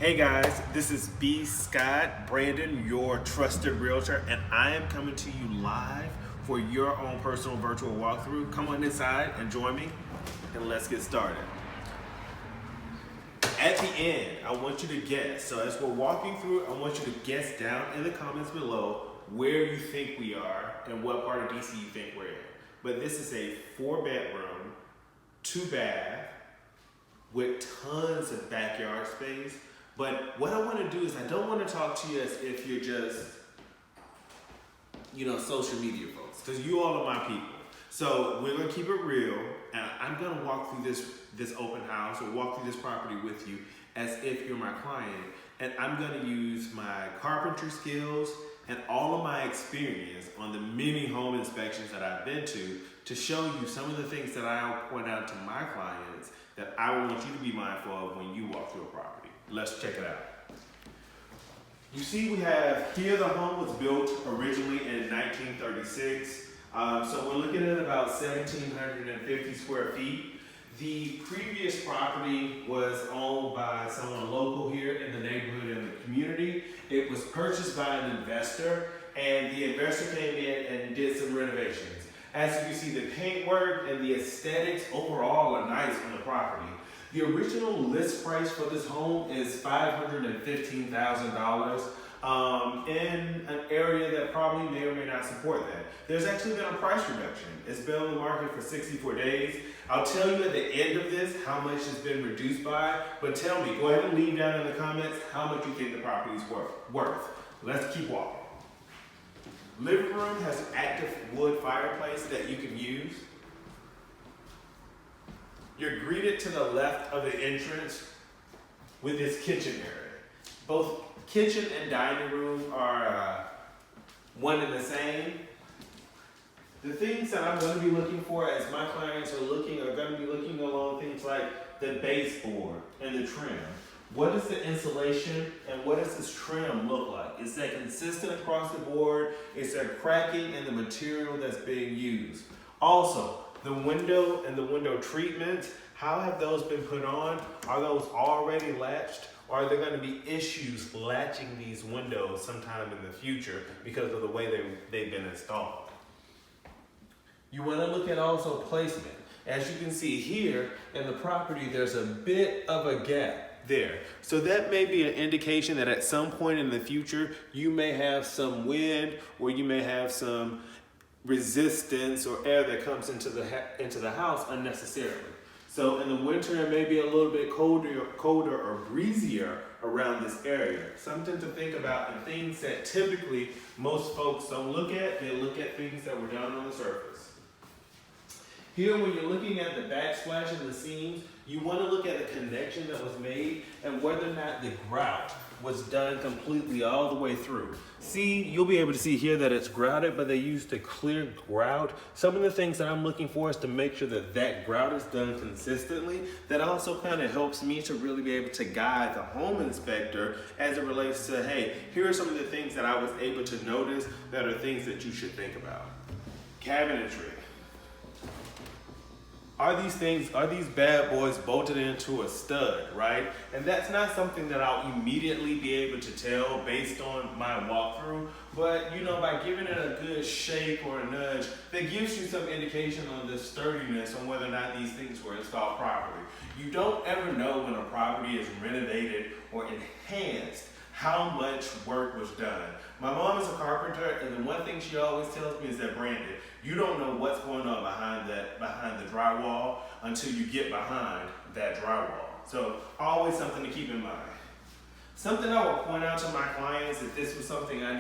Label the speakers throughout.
Speaker 1: Hey guys, this is B. Scott Brandon, your trusted realtor, and I am coming to you live for your own personal virtual walkthrough. Come on inside and join me, and let's get started. At the end, I want you to guess. So as we're walking through, I want you to guess down in the comments below where you think we are and what part of DC you think we're in. But this is a 4-bedroom, 2-bath with tons of backyard space. But what I want to do is I don't want to talk to you as if you're just, social media folks, because you all are my people. So we're going to keep it real, and I'm going to walk through this open house or walk through this property with you as if you're my client. And I'm going to use my carpentry skills and all of my experience on the many home inspections that I've been to show you some of the things that I'll point out to my clients that I want you to be mindful of when you walk through a property. Let's check it out. You see we have here the home was built originally in 1936. So we're looking at about 1,750 square feet. The previous property was owned by someone local here in the neighborhood and the community. It was purchased by an investor, and the investor came in and did some renovations. As you can see, the paintwork and the aesthetics overall are nice on the property. The original list price for this home is $515,000 in an area that probably may or may not support that. There's actually been a price reduction. It's been on the market for 64 days. I'll tell you at the end of this how much it's been reduced by, but tell me, go ahead and leave down in the comments how much you think the property is worth. Let's keep walking. Living room has an active wood fireplace that you can use. You're greeted to the left of the entrance with this kitchen area. Both kitchen and dining room are one and the same. The things that I'm going to be looking for as my clients are going to be looking along things like the baseboard and the trim. What is the insulation and what does this trim look like? Is that consistent across the board? Is there cracking in the material that's being used? Also, the window and the window treatments, how have those been put on? Are those already latched? Or are there going to be issues latching these windows sometime in the future because of the way they've been installed? You want to look at also placement. As you can see here in the property, there's a bit of a gap there. So that may be an indication that at some point in the future, you may have some wind or you may have some resistance or air that comes into the house unnecessarily. So in the winter, it may be a little bit colder or breezier around this area. Something to think about, and things that typically most folks don't look at. They look at things that were done on the surface. Here, when you're looking at the backsplash and the seams, you want to look at the connection that was made and whether or not the grout was done completely all the way through. See, you'll be able to see here that it's grouted, but they used a clear grout. Some of the things that I'm looking for is to make sure that that grout is done consistently. That also kind of helps me to really be able to guide the home inspector as it relates to, hey, here are some of the things that I was able to notice that are things that you should think about. Cabinetry. Are these bad boys bolted into a stud, right? And that's not something that I'll immediately be able to tell based on my walkthrough, but by giving it a good shake or a nudge, that gives you some indication on the sturdiness on whether or not these things were installed properly. You don't ever know when a property is renovated or enhanced how much work was done. My mom is a carpenter, and the one thing she always tells me is that, Brandon, you don't know what's going on behind the drywall until you get behind that drywall. So always something to keep in mind. Something I will point out to my clients, if this was something I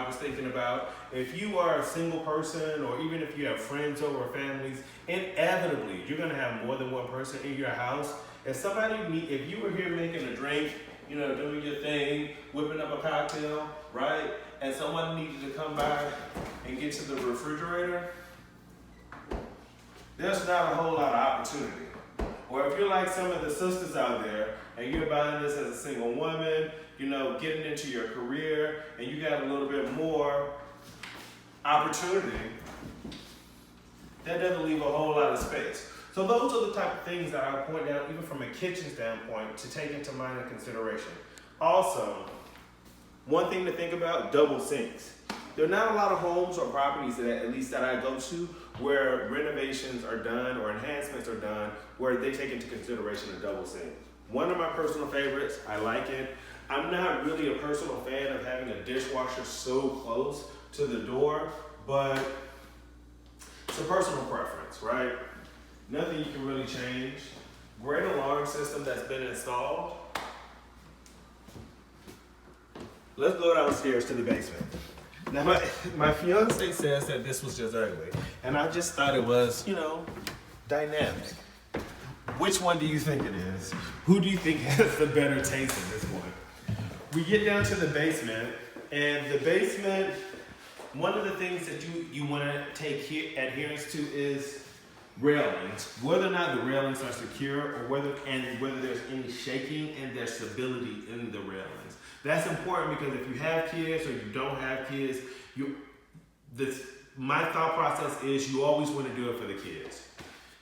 Speaker 1: was thinking about, if you are a single person or even if you have friends over families, inevitably you're gonna have more than one person in your house. If you were here making a drink, doing your thing, whipping up a cocktail, right? And someone needed to come by and get to the refrigerator, there's not a whole lot of opportunity. Or if you're like some of the sisters out there and you're buying this as a single woman, getting into your career and you got a little bit more opportunity, that doesn't leave a whole lot of space. So those are the type of things that I point out, even from a kitchen standpoint, to take into mind and consideration. Also, one thing to think about, double sinks. There are not a lot of homes or properties that, at least that I go to, where renovations are done or enhancements are done where they take into consideration a double sink. One of my personal favorites, I like it. I'm not really a personal fan of having a dishwasher so close to the door, but it's a personal preference, right? Nothing you can really change. Great alarm system that's been installed. Let's go downstairs to the basement. Now my fiance says that this was just ugly, and I just thought it was, dynamic. Which one do you think it is? Who do you think has the better taste at this point? We get down to the basement, and the basement, one of the things that you want to take adherence to is railings. Whether or not the railings are secure, or whether there's any shaking and there's stability in the railings. That's important because if you have kids or you don't have kids, my thought process is you always want to do it for the kids.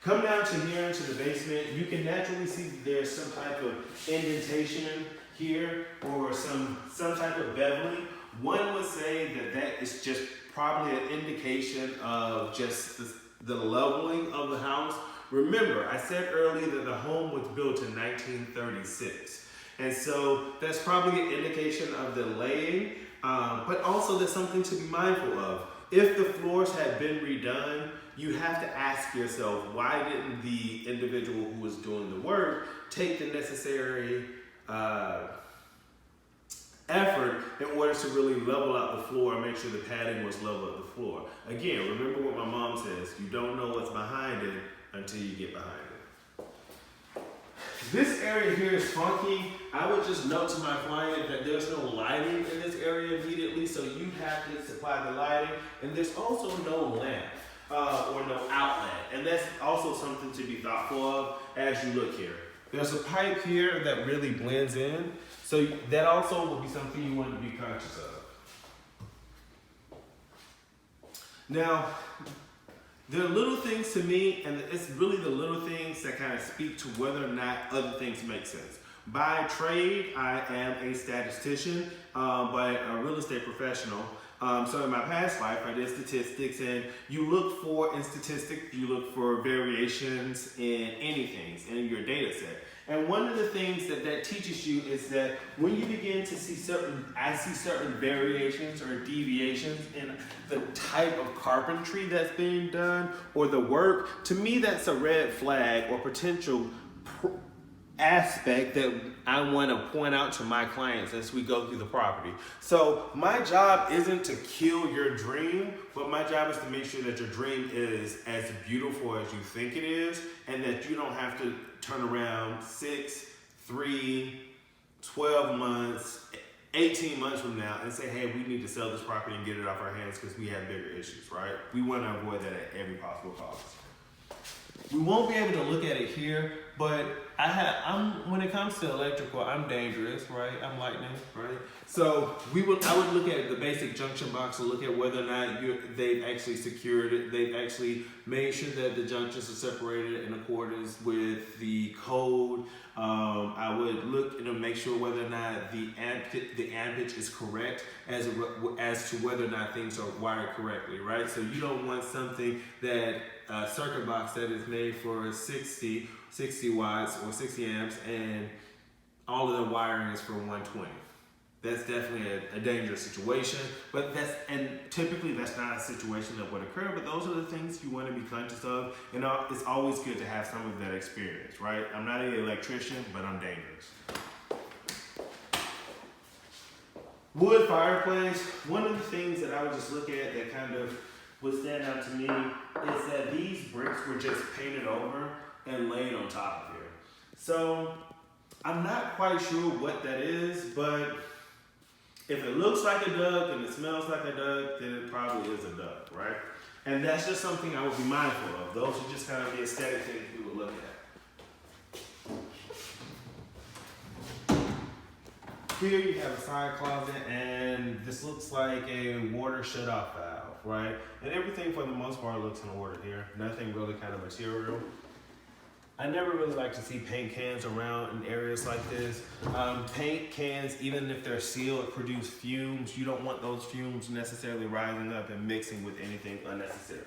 Speaker 1: Come down to here into the basement, you can naturally see that there's some type of indentation here or some type of beveling. One would say that is just probably an indication of just the leveling of the house. Remember, I said earlier that the home was built in 1936. And so that's probably an indication of the laying, but also there's something to be mindful of. If the floors had been redone, you have to ask yourself, why didn't the individual who was doing the work take the necessary effort in order to really level out the floor and make sure the padding was level at the floor. Again, remember what my mom says, you don't know what's behind it until you get behind it. This area here is funky. I would just note to my client that there's no lighting in this area immediately, so you have to supply the lighting, and there's also no lamp or no outlet, and that's also something to be thoughtful of as you look here. There's a pipe here that really blends in, so that also will be something you want to be conscious of. Now, there are little things to me, and it's really the little things that kind of speak to whether or not other things make sense. By trade, I am a statistician, but a real estate professional. So in my past life, I did statistics, and you look for, in statistics, you look for variations in anything in your data set. And one of the things that teaches you is that when you begin to see certain variations or deviations in the type of carpentry that's being done or the work, to me that's a red flag or potential aspect that I want to point out to my clients as we go through the property. So my job isn't to kill your dream, but my job is to make sure that your dream is as beautiful as you think it is, and that you don't have to turn around 6, 3, 12 months, 18 months from now and say, hey, we need to sell this property and get it off our hands because we have bigger issues, right? We want to avoid that at every possible cost. We won't be able to look at it here, but when it comes to electrical, I'm dangerous, right? I'm lightning, right? So I would look at the basic junction box and look at whether or not they've actually secured it. They've actually made sure that the junctions are separated in accordance with the code. I would look and make sure whether or not the ampage is correct as to whether or not things are wired correctly, right? So you don't want something that circuit box that is made for 60 watts or 60 amps and all of the wiring is for 120. That's definitely a dangerous situation, but typically that's not a situation that would occur, but those are the things you want to be conscious of, and it's always good to have some of that experience, right? I'm not an electrician, but I'm dangerous. Wood fireplace, one of the things that I would just look at that kind of would stand out to me is that these bricks were just painted over and laid on top of here. So I'm not quite sure what that is, but if it looks like a duck and it smells like a duck, then it probably is a duck, right? And that's just something I would be mindful of. Those are just kind of the aesthetic things we would look at. Here you have a side closet, and this looks like a water shut-off valve, right? And everything for the most part looks in order here. Nothing really kind of material. I never really like to see paint cans around in areas like this. Paint cans, even if they're sealed, produce fumes. You don't want those fumes necessarily rising up and mixing with anything unnecessarily.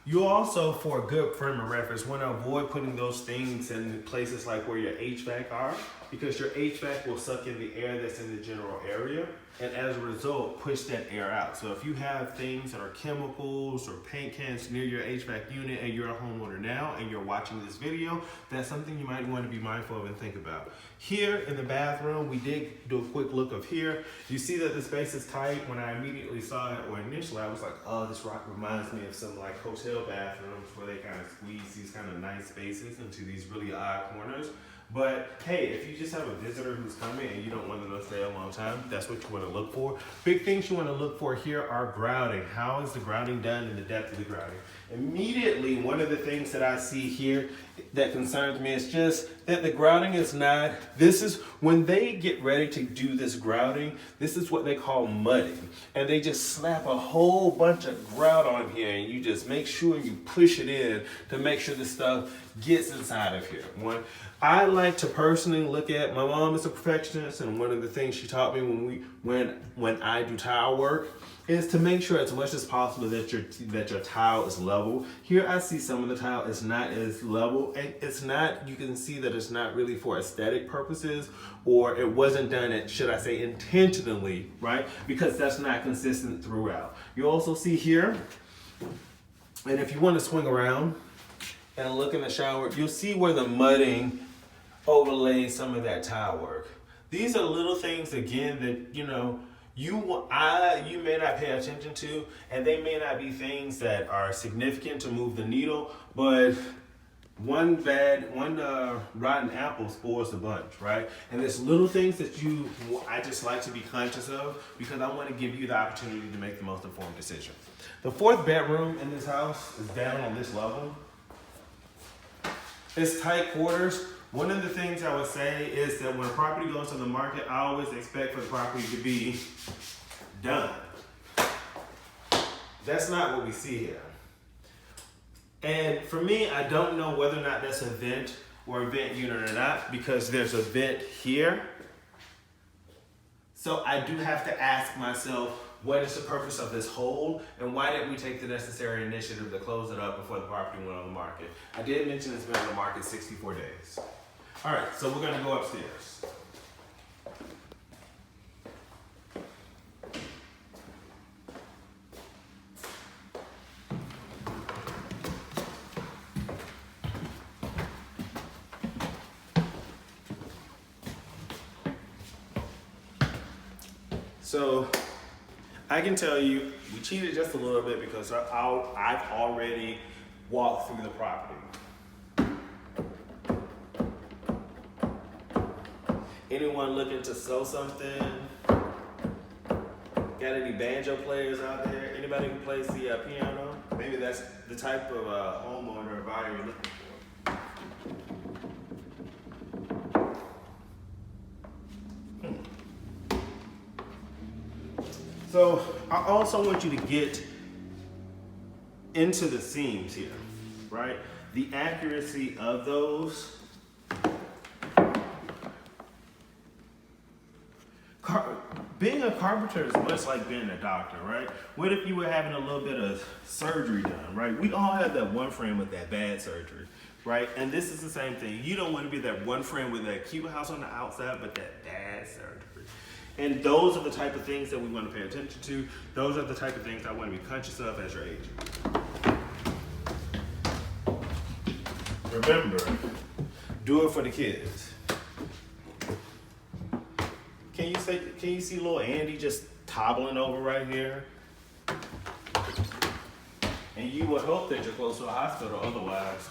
Speaker 1: You also, for a good frame of reference, want to avoid putting those things in places like where your HVAC are, because your HVAC will suck in the air that's in the general area, and as a result, push that air out. So if you have things that are chemicals or paint cans near your HVAC unit and you're a homeowner now and you're watching this video, that's something you might want to be mindful of and think about. Here in the bathroom, we did do a quick look of here. You see that the space is tight. When I immediately saw it, or initially, I was like, oh, this rock reminds me of some like hotel bathrooms where they kind of squeeze these kind of nice spaces into these really odd corners. But hey, if you just have a visitor who's coming and you don't want them to stay a long time, that's what you want to look for. Big things you want to look for here are grouting. How is the grouting done and the depth of the grouting? Immediately, one of the things that I see here that concerns me is just that the grouting is not, this is, when they get ready to do this grouting, this is what they call mudding. And they just slap a whole bunch of grout on here and you just make sure you push it in to make sure the stuff gets inside of here. I like to personally look at, my mom is a perfectionist, and one of the things she taught me when I do tile work is to make sure as much as possible that your tile is level. Here I see some of the tile is not as level, and it's not, you can see that it's not really for aesthetic purposes, or it wasn't done, should I say, intentionally, right? Because that's not consistent throughout. You also see here, and if you want to swing around and look in the shower, you'll see where the mudding overlays some of that tile work. These are little things, again, that you may not pay attention to, and they may not be things that are significant to move the needle, but one rotten apple spoils the bunch, right? And there's little things that I just like to be conscious of, because I want to give you the opportunity to make the most informed decision. The fourth bedroom in this house is down on this level. It's tight quarters. One of the things I would say is that when a property goes to the market, I always expect for the property to be done. That's not what we see here. And for me, I don't know whether or not that's a vent or a vent unit or not, because there's a vent here. So I do have to ask myself, what is the purpose of this hole, and why didn't we take the necessary initiative to close it up before the property went on the market? I did mention it's been on the market 64 days. All right, so we're gonna go upstairs. So I can tell you, we cheated just a little bit because I've already walked through the property. Anyone looking to sew something? Got any banjo players out there? Anybody who plays the piano? Maybe that's the type of homeowner or buyer you're looking for. So I also want you to get into the seams here, right? The accuracy of those. Being a carpenter is much like being a doctor, right? What if you were having a little bit of surgery done, right? We all have that one friend with that bad surgery, right? And this is the same thing. You don't want to be that one friend with that cute house on the outside, but that bad surgery. And those are the type of things that we want to pay attention to. Those are the type of things I want to be conscious of as your agent. Remember, do it for the kids. Can you see little Andy just toppling over right here? And you would hope that you're close to a hospital, otherwise.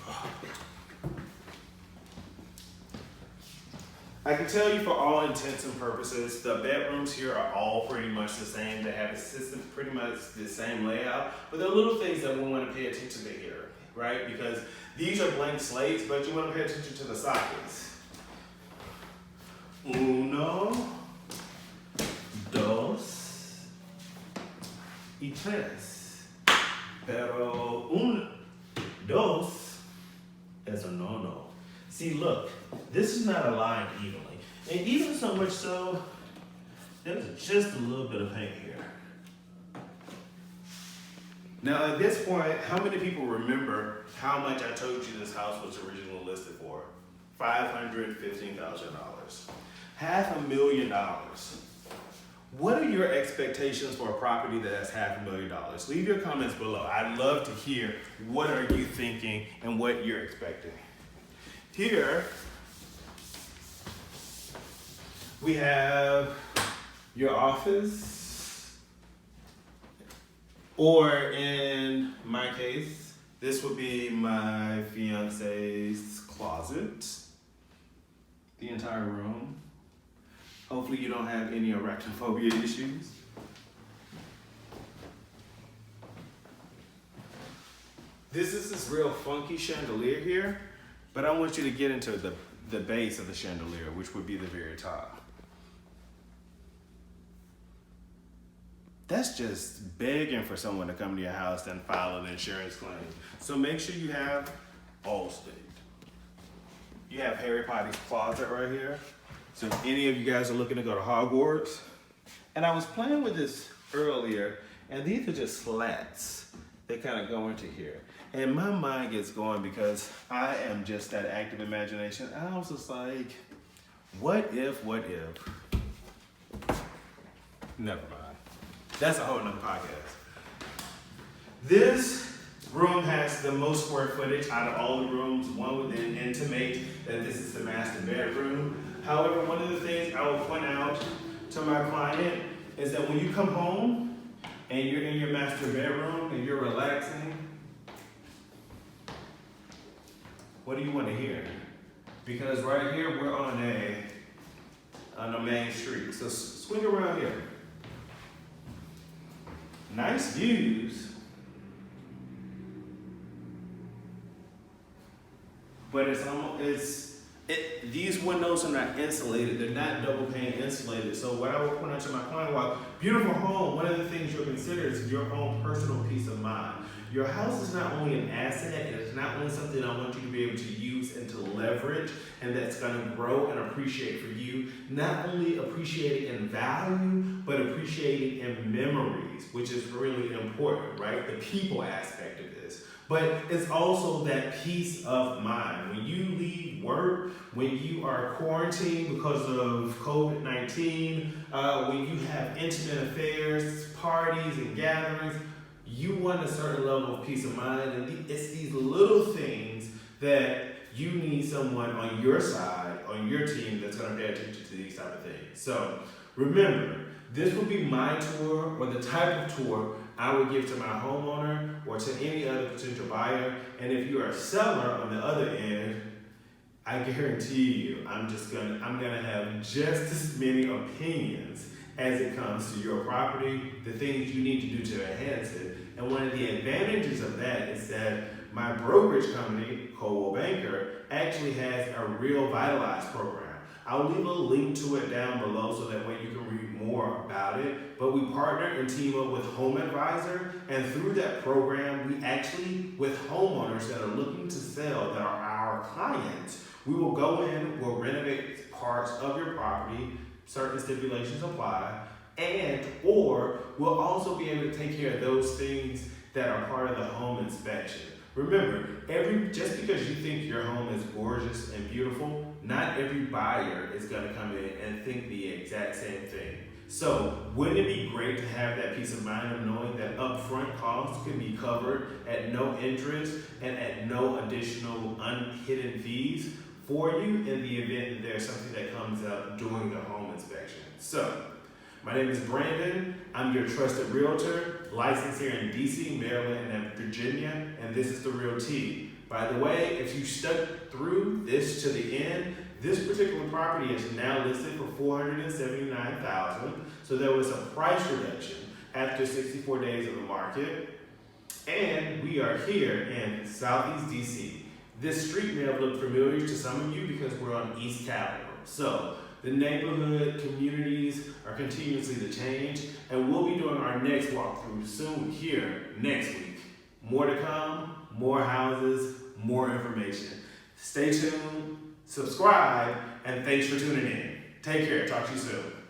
Speaker 1: I can tell you, for all intents and purposes, the bedrooms here are all pretty much the same. They have a system, pretty much the same layout, but there are little things that we want to pay attention to here, right? Because these are blank slates, but you want to pay attention to the sockets. Uno, dos, y tres. Pero dos, See, look, this is not aligned evenly. And even so much so, there's just a little bit of paint here. Now at this point, how many people remember how much I told you this house was originally listed for? $515,000. $500,000. What are your expectations for a property that has $500,000? Leave your comments below. I'd love to hear what are you thinking and what you're expecting. Here, we have your office, or in my case, this would be my fiance's closet, the entire room. Hopefully you don't have any arachnophobia issues. This is this real funky chandelier here, but I want you to get into the base of the chandelier, which would be the very top. That's just begging for someone to come to your house and file an insurance claim. So make sure you have Allstate. You have Harry Potter's closet right here. So if any of you guys are looking to go to Hogwarts, and I was playing with this earlier, and these are just slats that kind of go into here. And my mind gets going because I am just that active imagination. I was just like, what if? Never mind. That's a whole nother podcast. This room has the most square footage out of all the rooms. One would then intimate that this is the master bedroom. However, one of the things I will point out to my client is that when you come home and you're in your master bedroom and you're relaxing, what do you want to hear? Because right here we're on a main street. So swing around here. Nice views, but these windows are not insulated. They're not double pane insulated. So what I would point out to my client, while beautiful home, one of the things you'll consider is your own personal peace of mind. Your house is not only an asset, it's not only something I want you to be able to use and to leverage, and that's gonna grow and appreciate for you. Not only appreciating in value, but appreciating in memories, which is really important, right? The people aspect of this. But it's also that peace of mind. When you leave work, when you are quarantined because of COVID-19, when you have intimate affairs, parties and gatherings, you want a certain level of peace of mind. And it's these little things that you need someone on your side, on your team, that's going to pay attention to these type of things. So remember, this would be my tour, or the type of tour I would give to my homeowner or to any other potential buyer. And if you are a seller on the other end, I guarantee you, I'm gonna have just as many opinions as it comes to your property, the things you need to do to enhance it. And one of the advantages of that is that my brokerage company, Coldwell Banker, actually has a Real Vitalize program. I'll leave a link to it down below so that way you can read more about it. But we partner and team up with Home Advisor, and through that program, we actually, with homeowners that are looking to sell, that are our clients, we will go in, we'll renovate parts of your property, certain stipulations apply, or we'll also be able to take care of those things that are part of the home inspection. Remember, just because you think your home is gorgeous and beautiful, not every buyer is gonna come in and think the exact same thing. So wouldn't it be great to have that peace of mind of knowing that upfront costs can be covered at no interest and at no additional unhidden fees for you in the event that there's something that comes up during the home inspection? So, my name is Brandon. I'm your trusted realtor, licensed here in DC, Maryland, and Virginia, and this is The Real Tea. By the way, if you stuck through this to the end, this particular property is now listed for $479,000. So there was a price reduction after 64 days of the market, and we are here in Southeast DC. This street may have looked familiar to some of you because we're on East Capitol. So the neighborhood communities are continuously to change, and we'll be doing our next walkthrough soon here next week. More to come, more houses, more information. Stay tuned. subscribe, and thanks for tuning in. Take care. Talk to you soon.